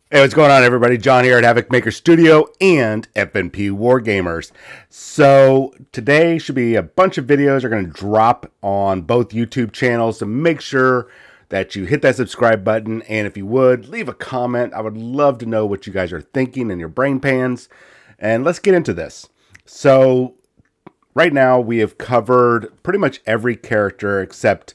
Hey, what's going on, everybody? John here at Havokmkr Studio and FNP Wargamers. So today should be a bunch of videos are going to drop on both YouTube channels. So make sure that you hit that subscribe button, and if you would, leave a comment. I would love to know what you guys are thinking in your brain pans. And let's get into this. So right now we have covered pretty much every character except,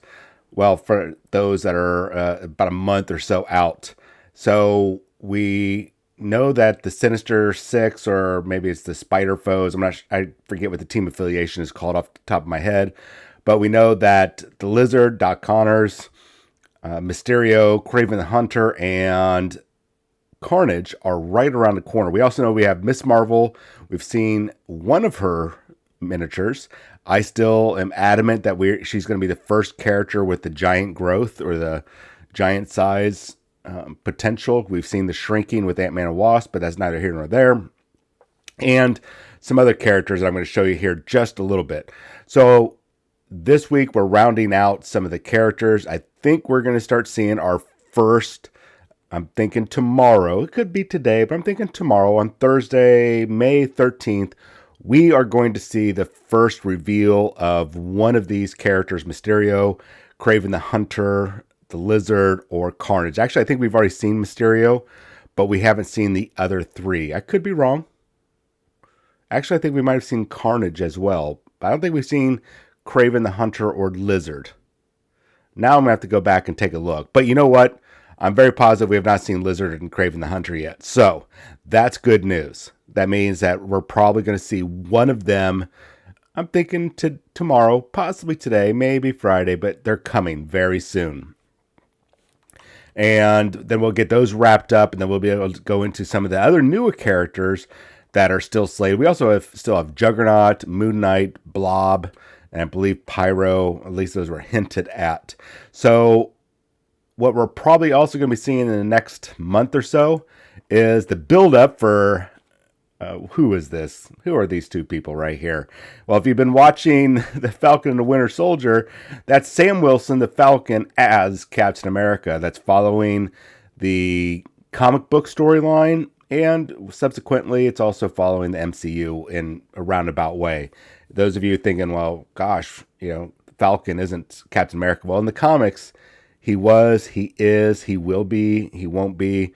well, for those that are about a month or so out. So we know that the Sinister Six, or maybe it's the Spider Foes. I forget what the team affiliation is called off the top of my head, but we know that the Lizard, Doc Connors, Mysterio, Craven the Hunter, and Carnage are right around the corner. We also know we have Miss Marvel. We've seen one of her miniatures. I still am adamant that she's going to be the first character with the giant growth or the giant size potential. We've seen the shrinking with Ant-Man and Wasp, but that's neither here nor there. And some other characters that I'm going to show you here just a little bit. So this week we're rounding out some of the characters. I think we're going to start seeing our first, I'm thinking tomorrow. It could be today, but I'm thinking tomorrow on Thursday, May 13th. We are going to see the first reveal of one of these characters, Mysterio, Craven the Hunter, the Lizard, or Carnage. Actually, I think we've already seen Mysterio, but we haven't seen the other three. I could be wrong. Actually, I think we might have seen Carnage as well. But I don't think we've seen Craven the Hunter or Lizard. Now I'm going to have to go back and take a look. But you know what? I'm very positive we have not seen Lizard and Craven the Hunter yet. So that's good news. That means that we're probably going to see one of them. I'm thinking tomorrow, possibly today, maybe Friday, but they're coming very soon. And then we'll get those wrapped up, and then we'll be able to go into some of the other newer characters that are still slated. We also still have Juggernaut, Moon Knight, Blob, and I believe Pyro. At least those were hinted at. So what we're probably also going to be seeing in the next month or so is the build-up for who is this? Who are these two people right here? Well, if you've been watching The Falcon and the Winter Soldier, that's Sam Wilson, the Falcon, as Captain America. That's following the comic book storyline, and subsequently, it's also following the MCU in a roundabout way. Those of you thinking, well, gosh, Falcon isn't Captain America. Well, in the comics, he was, he is, he will be, he won't be.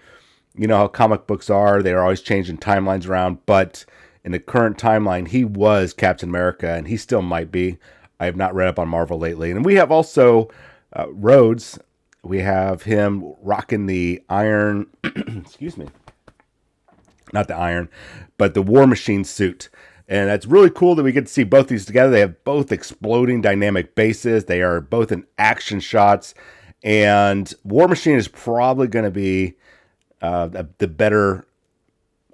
You know how comic books are. They're always changing timelines around. But in the current timeline, he was Captain America, and he still might be. I have not read up on Marvel lately. And we have also Rhodes. We have him rocking the iron, excuse me, not the iron, but the War Machine suit. And that's really cool that we get to see both these together. They have both exploding dynamic bases. They are both in action shots. And War Machine is probably going to be the better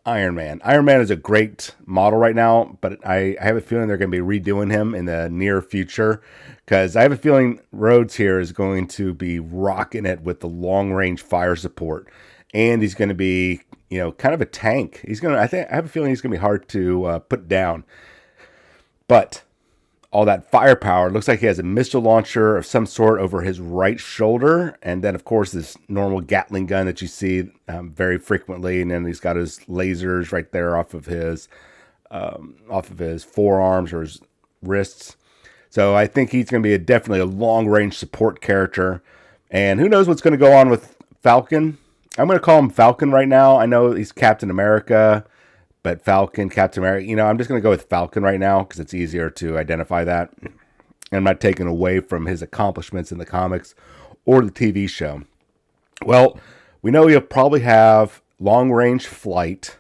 Iron Man. Iron Man is a great model right now, but I have a feeling they're going to be redoing him in the near future, because I have a feeling Rhodes here is going to be rocking it with the long range fire support, and he's going to be kind of a tank. I have a feeling he's going to be hard to put down, but all that firepower. Looks like he has a missile launcher of some sort over his right shoulder, and then of course this normal Gatling gun that you see very frequently, and then he's got his lasers right there off of his forearms or his wrists. So I think he's going to be definitely a long range support character, and who knows what's going to go on with Falcon. I'm going to call him Falcon right now. I know he's Captain America, but Falcon, Captain America, I'm just going to go with Falcon right now because it's easier to identify that. And I'm not taking away from his accomplishments in the comics or the TV show. Well, we know he'll probably have long-range flight.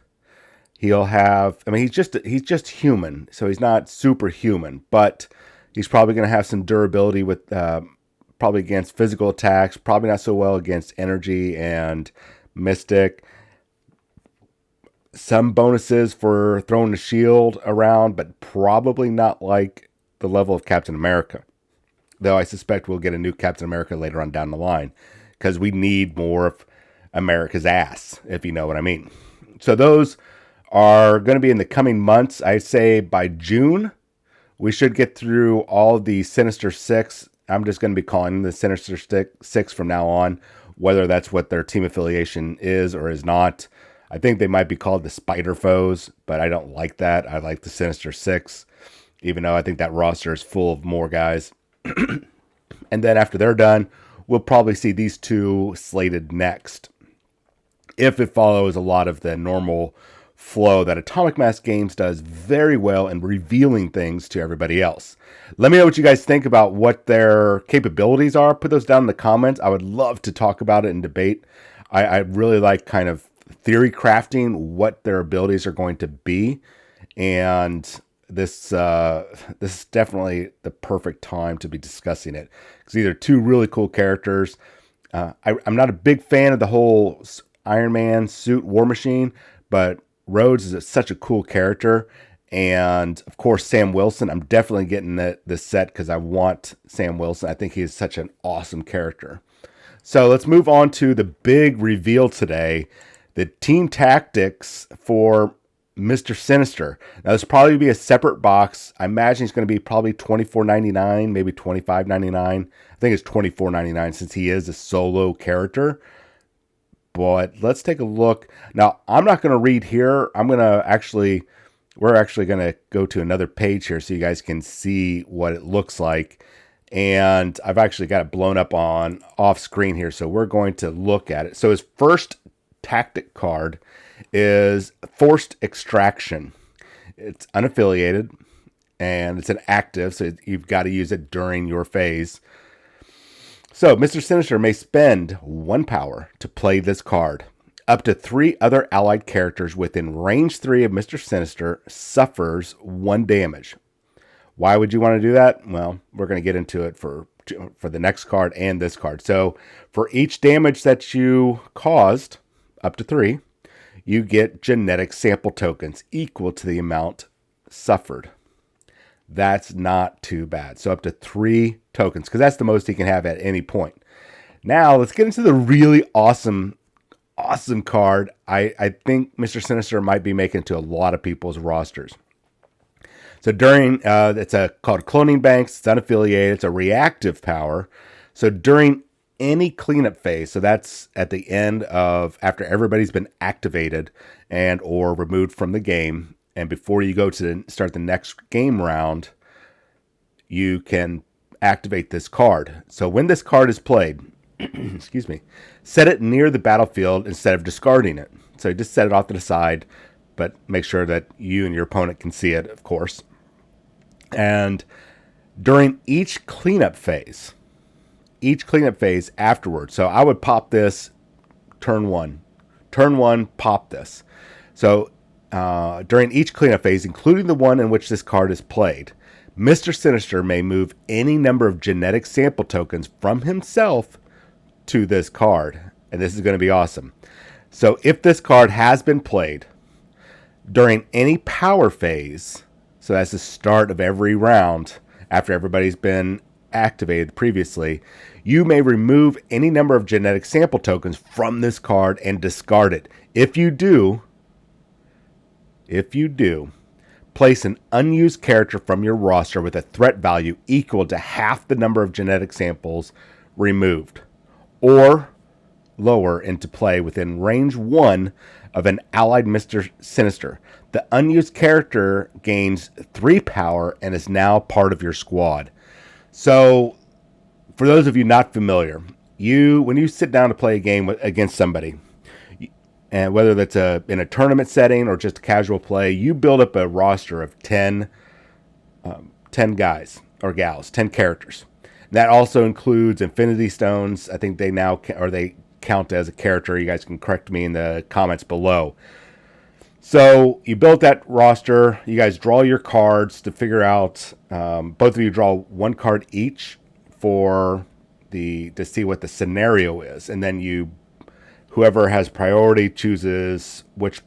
He'll have, he's just human, so he's not superhuman, but he's probably going to have some durability with probably against physical attacks, probably not so well against energy and mystic. Some bonuses for throwing the shield around, but probably not like the level of Captain America. Though I suspect we'll get a new Captain America later on down the line, because we need more of America's ass, if you know what I mean. So those are going to be in the coming months. I say by June, we should get through all the Sinister Six. I'm just going to be calling them the Sinister Six from now on. whether that's what their team affiliation is or is not. I think they might be called the Spider Foes, but I don't like that. I like the Sinister Six, even though I think that roster is full of more guys. And then after they're done, we'll probably see these two slated next, if it follows a lot of the normal flow that Atomic Mass Games does very well in revealing things to everybody else. Let me know what you guys think about what their capabilities are. Put those down in the comments. I would love to talk about it and debate. I really like kind of theory crafting what their abilities are going to be, and this is definitely the perfect time to be discussing it, because these are two really cool characters. I'm not a big fan of the whole Iron Man suit War Machine, but Rhodes is such a cool character. And of course, Sam Wilson. I'm definitely getting this set because I want Sam Wilson. I think he is such an awesome character. So let's move on to the big reveal today, the team tactics for Mr. Sinister. Now, this will probably be a separate box. I imagine it's going to be probably $24.99, maybe $25.99. I think it's $24.99 since he is a solo character. But let's take a look. Now, I'm not going to read here. We're actually going to go to another page here so you guys can see what it looks like. And I've actually got it blown up on off screen here, so we're going to look at it. So his first tactic card is Forced Extraction. It's unaffiliated, and it's an active, so you've got to use it during your phase. So, Mr. Sinister may spend 1 power to play this card. Up to 3 other allied characters within range 3 of Mr. Sinister suffers 1 damage. Why would you want to do that? Well, we're going to get into it for the next card and this card. So, for each damage that you caused, up to 3, you get genetic sample tokens equal to the amount suffered. That's not too bad. So up to 3 tokens, because that's the most he can have at any point. Now, let's get into the really awesome card. I think Mr. Sinister might be making it to a lot of people's rosters. So during, it's called Cloning Banks. It's unaffiliated. It's a reactive power. So during any cleanup phase, so that's at the end of, after everybody's been activated and or removed from the game, and before you go to start the next game round, you can activate this card. So when this card is played, excuse me, set it near the battlefield instead of discarding it. So you just set it off to the side, but make sure that you and your opponent can see it, of course. And during each cleanup phase afterwards, so I would pop this turn 1. Turn 1, pop this. So during each cleanup phase, including the one in which this card is played, Mr. Sinister may move any number of genetic sample tokens from himself to this card. And this is going to be awesome. So if this card has been played during any power phase, so that's the start of every round after everybody's been activated previously, you may remove any number of genetic sample tokens from this card and discard it. If you do, place an unused character from your roster with a threat value equal to half the number of genetic samples removed, or lower, into play within range 1 of an allied Mr. Sinister. The unused character gains 3 power and is now part of your squad. So, for those of you not familiar, when you sit down to play a game against somebody, and whether that's in a tournament setting or just casual play, you build up a roster of 10 guys or gals, 10 characters. That also includes Infinity Stones. I think they count as a character. You guys can correct me in the comments below. So you built that roster. You guys draw your cards to figure out. Both of you draw 1 card each to see what the scenario is, and then whoever has priority chooses which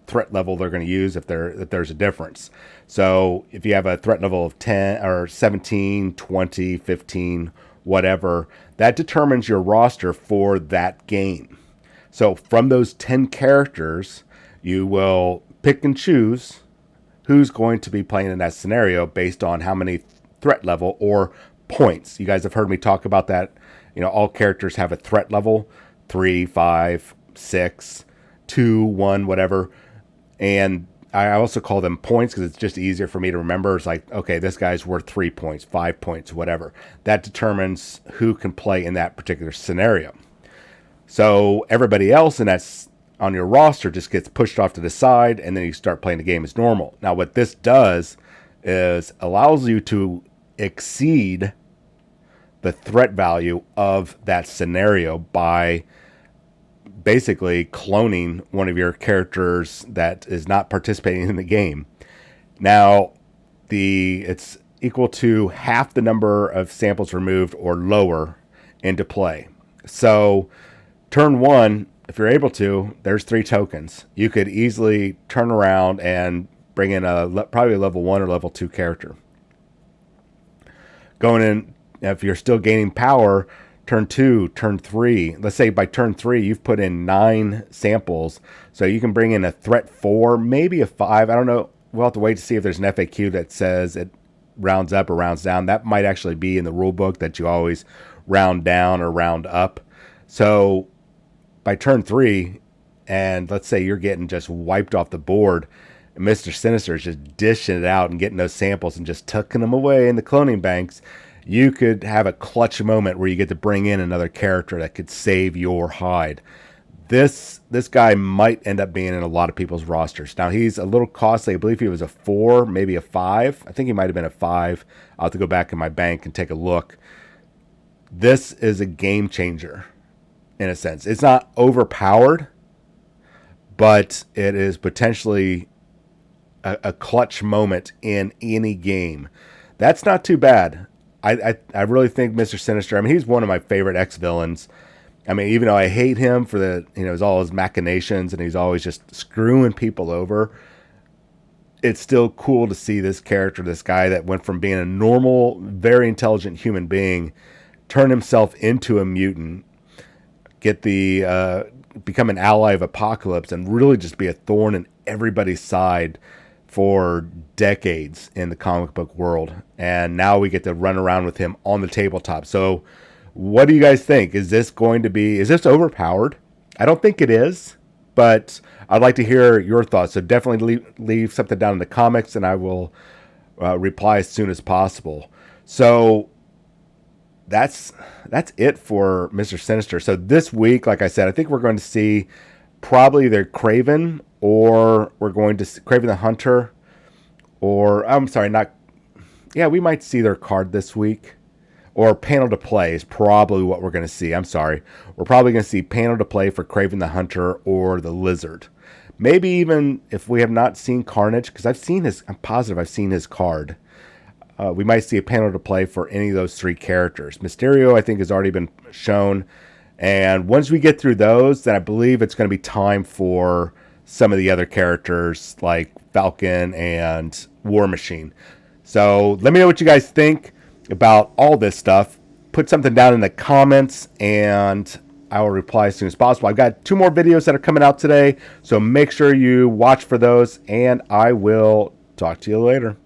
threat level they're going to use if there's a difference. So if you have a threat level of 10 or 17, 20, 15, whatever, that determines your roster for that game. So from those 10 characters, you will pick and choose who's going to be playing in that scenario based on how many threat level or points. You guys have heard me talk about that. You know, all characters have a threat level, 3, 5, 6, 2, 1, whatever. And I also call them points because it's just easier for me to remember. It's like, okay, this guy's worth 3 points, 5 points, whatever. That determines who can play in that particular scenario. So everybody else in that's on your roster just gets pushed off to the side, and then you start playing the game as normal. Now, what this does is allows you to exceed the threat value of that scenario by basically cloning one of your characters that is not participating in the game. Now, it's equal to half the number of samples removed or lower into play. So, turn 1, if you're able to, there's 3 tokens. You could easily turn around and bring in probably a level 1 or level 2 character. Going in, if you're still gaining power, turn 2, turn 3. Let's say by turn 3, you've put in 9 samples. So you can bring in a threat 4, maybe a 5. I don't know. We'll have to wait to see if there's an FAQ that says it rounds up or rounds down. That might actually be in the rule book that you always round down or round up. So by turn 3, and let's say you're getting just wiped off the board, and Mr. Sinister is just dishing it out and getting those samples and just tucking them away in the cloning banks, you could have a clutch moment where you get to bring in another character that could save your hide. This guy might end up being in a lot of people's rosters. Now, he's a little costly. I believe he was a 4, maybe a 5. I think he might have been a 5. I'll have to go back in my bank and take a look. This is a game changer, in a sense. It's not overpowered, but it is potentially a clutch moment in any game. That's not too bad. I really think Mr. Sinister, I mean, he's one of my favorite ex-villains. I mean, even though I hate him for all his machinations and he's always just screwing people over, it's still cool to see this character, this guy that went from being a normal, very intelligent human being, turn himself into a mutant, become an ally of Apocalypse, and really just be a thorn in everybody's side for decades in the comic book world. And now we get to run around with him on the tabletop. So what do you guys think? Is this overpowered? I don't think it is, but I'd like to hear your thoughts. So definitely leave something down in the comments, and I will reply as soon as possible. So that's it for Mr. Sinister. So this week, like I said, I think we're going to see probably either Kraven, or we're going to see Kraven the Hunter, or we might see their card this week, or panel to play is probably what we're going to see. I'm sorry. We're probably going to see panel to play for Kraven the Hunter or the Lizard. Maybe even if we have not seen Carnage, because I'm positive I've seen his card. We might see a panel to play for any of those 3 characters. Mysterio, I think, has already been shown. And once we get through those, then I believe it's going to be time for some of the other characters like Falcon and War Machine. So let me know what you guys think about all this stuff. Put something down in the comments, and I will reply as soon as possible. I've got 2 more videos that are coming out today, so make sure you watch for those, and I will talk to you later.